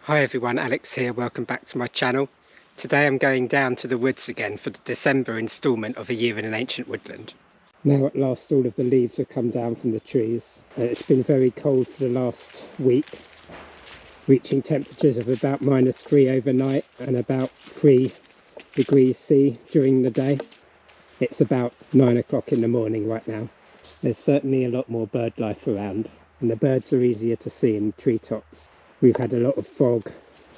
Hi everyone, Alex here, welcome back to my channel. Today I'm going down to the woods again for the December instalment of A Year in an Ancient Woodland. Now at last all of the leaves have come down from the trees. It's been very cold for the last week, reaching temperatures of about -3 overnight and about 3 degrees C during the day. It's about 9 o'clock in the morning right now. There's certainly a lot more bird life around and the birds are easier to see in the treetops. We've had a lot of fog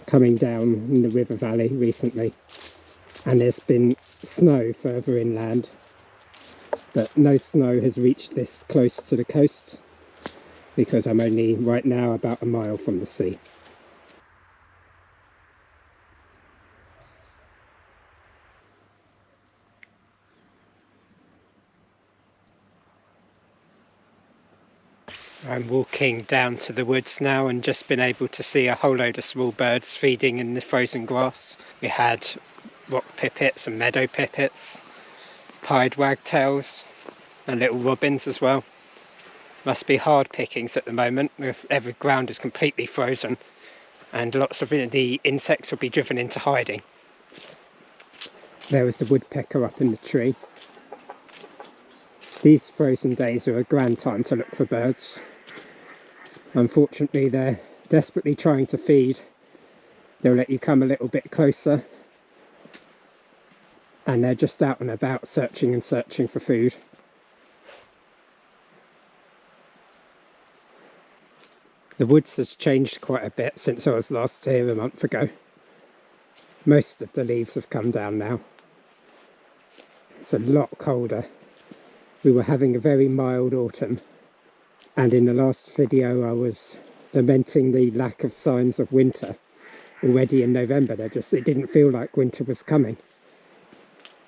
coming down in the river valley recently, and there's been snow further inland, but no snow has reached this close to the coast because I'm only right now about a mile from the sea. I'm walking down to the woods now and just been able to see a whole load of small birds feeding in the frozen grass. We had rock pipits and meadow pipits, pied wagtails and little robins as well. Must be hard pickings at the moment, every ground is completely frozen and lots of the insects will be driven into hiding. There was the woodpecker up in the tree. These frozen days are a grand time to look for birds. Unfortunately, they're desperately trying to feed. They'll let you come a little bit closer and they're just out and about searching for food. The woods has changed quite a bit since I was last here a month ago. Most of the leaves have come down now. It's a lot colder. We were having a very mild autumn, and in the last video I was lamenting the lack of signs of winter already in November. It didn't feel like winter was coming.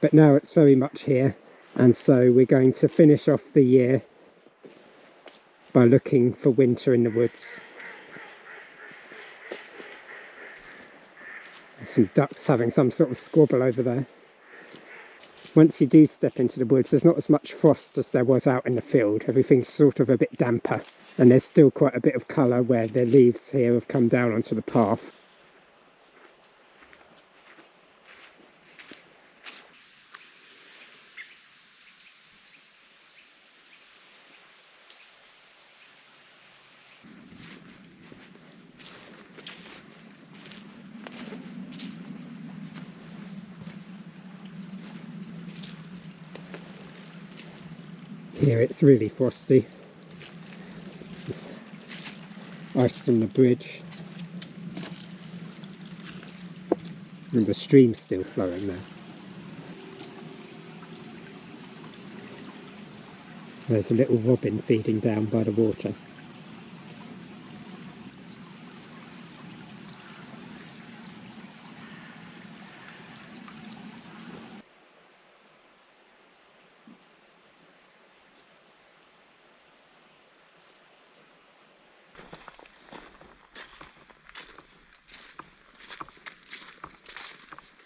But now it's very much here, and so we're going to finish off the year by looking for winter in the woods. There's some ducks having some sort of squabble over there. Once you do step into the woods, there's not as much frost as there was out in the field. Everything's sort of a bit damper, and there's still quite a bit of colour where the leaves here have come down onto the path. Here it's really frosty. There's ice on the bridge. And the stream's still flowing there. There's a little robin feeding down by the water.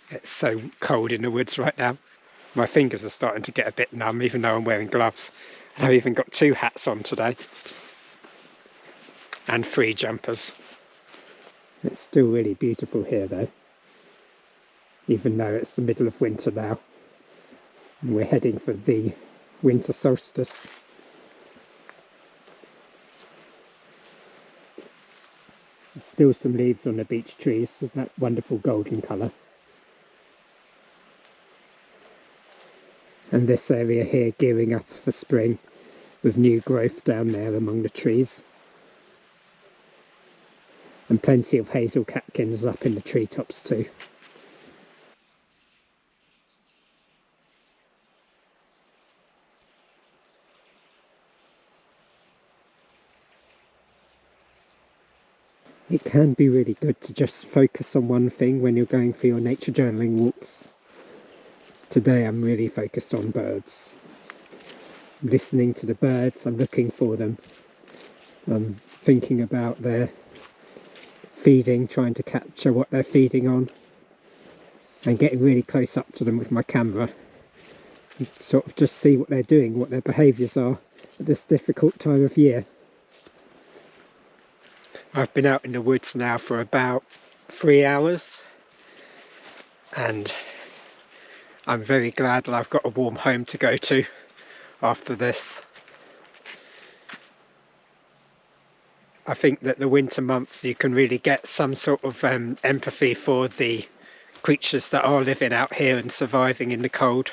It's so cold in the woods right now. My fingers are starting to get a bit numb even though I'm wearing gloves. And I've even got 2 hats on today. And 3 jumpers. It's still really beautiful here though. Even though it's the middle of winter now. And we're heading for the winter solstice. There's still some leaves on the beech trees, that wonderful golden colour. And this area here gearing up for spring with new growth down there among the trees. And plenty of hazel catkins up in the treetops too. It can be really good to just focus on one thing when you're going for your nature journaling walks. Today I'm really focused on birds. I'm listening to the birds, I'm looking for them. I'm thinking about their feeding, trying to capture what they're feeding on. And getting really close up to them with my camera. And sort of just see what they're doing, what their behaviours are at this difficult time of year. I've been out in the woods now for about 3 hours, and I'm very glad that I've got a warm home to go to after this. I think that the winter months you can really get some sort of empathy for the creatures that are living out here and surviving in the cold.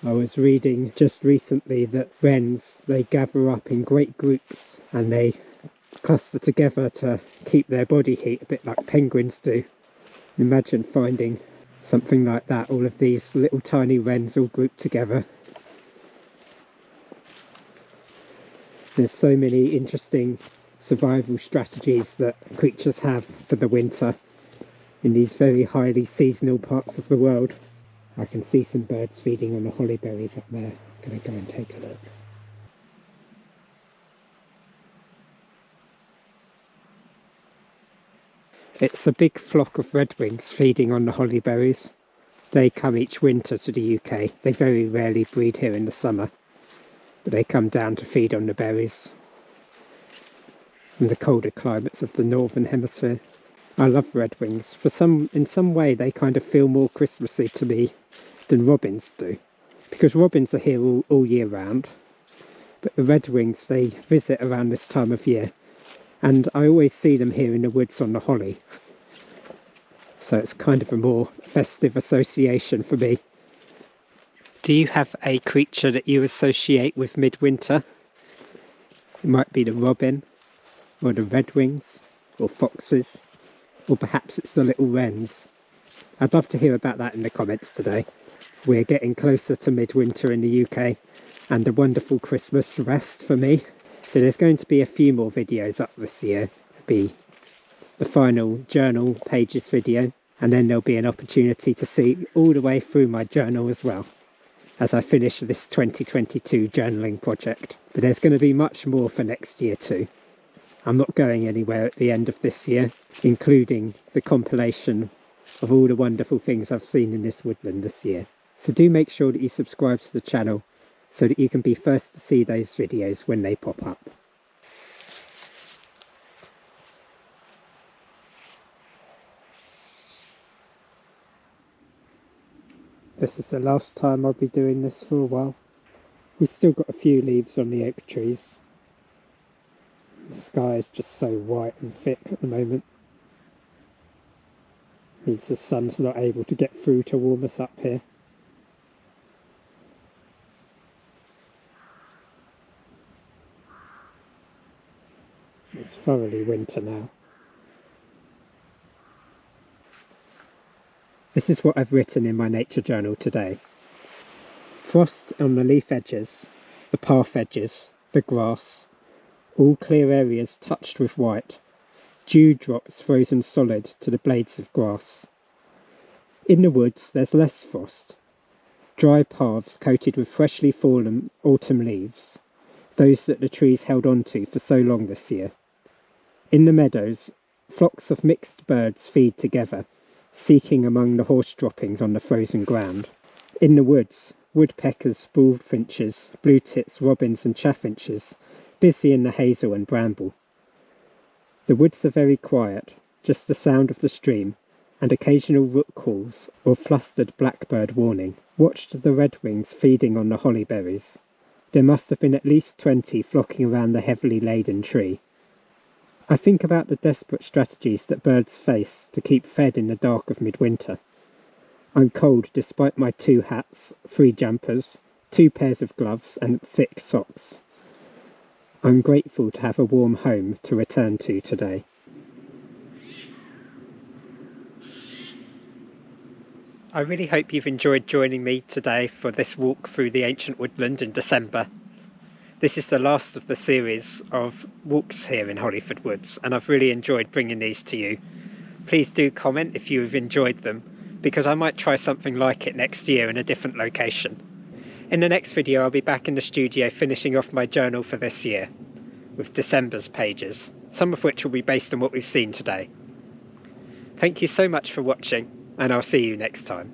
I was reading just recently that wrens, they gather up in great groups and they cluster together to keep their body heat, a bit like penguins do. Imagine finding something like that, all of these little tiny wrens all grouped together. There's so many interesting survival strategies that creatures have for the winter in these very highly seasonal parts of the world. I can see some birds feeding on the holly berries up there. I'm going to go and take a look. It's a big flock of redwings feeding on the holly berries. They come each winter to the UK. They very rarely breed here in the summer, but they come down to feed on the berries from the colder climates of the northern hemisphere. I love redwings. In some way they kind of feel more Christmassy to me than robins do, because robins are here all year round, but the redwings, they visit around this time of year, and I always see them here in the woods on the holly, so it's kind of a more festive association for me. Do you have a creature that you associate with midwinter? It might be the robin, or the redwings, or foxes, or perhaps it's the little wrens. I'd love to hear about that in the comments today. We're getting closer to midwinter in the UK, and a wonderful Christmas rest for me. So there's going to be a few more videos up this year. There'll be the final journal pages video, and then there'll be an opportunity to see all the way through my journal as well, as I finish this 2022 journaling project. But there's going to be much more for next year too. I'm not going anywhere at the end of this year, including the compilation of all the wonderful things I've seen in this woodland this year. So do make sure that you subscribe to the channel so that you can be first to see those videos when they pop up. This is the last time I'll be doing this for a while. We've still got a few leaves on the oak trees. The sky is just so white and thick at the moment. Means the sun's not able to get through to warm us up here. It's thoroughly winter now. This is what I've written in my nature journal today. Frost on the leaf edges, the path edges, the grass, all clear areas touched with white, dewdrops frozen solid to the blades of grass. In the woods there's less frost, dry paths coated with freshly fallen autumn leaves, those that the trees held on to for so long this year. In the meadows, flocks of mixed birds feed together, seeking among the horse droppings on the frozen ground. In the woods, woodpeckers, bullfinches, blue tits, robins and chaffinches, busy in the hazel and bramble. The woods are very quiet, just the sound of the stream, and occasional rook calls or flustered blackbird warning. Watched the redwings feeding on the holly berries. There must have been at least 20 flocking around the heavily laden tree. I think about the desperate strategies that birds face to keep fed in the dark of midwinter. I'm cold despite my 2 hats, 3 jumpers, 2 pairs of gloves and thick socks. I'm grateful to have a warm home to return to today. I really hope you've enjoyed joining me today for this walk through the ancient woodland in December. This is the last of the series of walks here in Holyford Woods, and I've really enjoyed bringing these to you. Please do comment if you've enjoyed them, because I might try something like it next year in a different location. In the next video I'll be back in the studio finishing off my journal for this year, with December's pages, some of which will be based on what we've seen today. Thank you so much for watching, and I'll see you next time.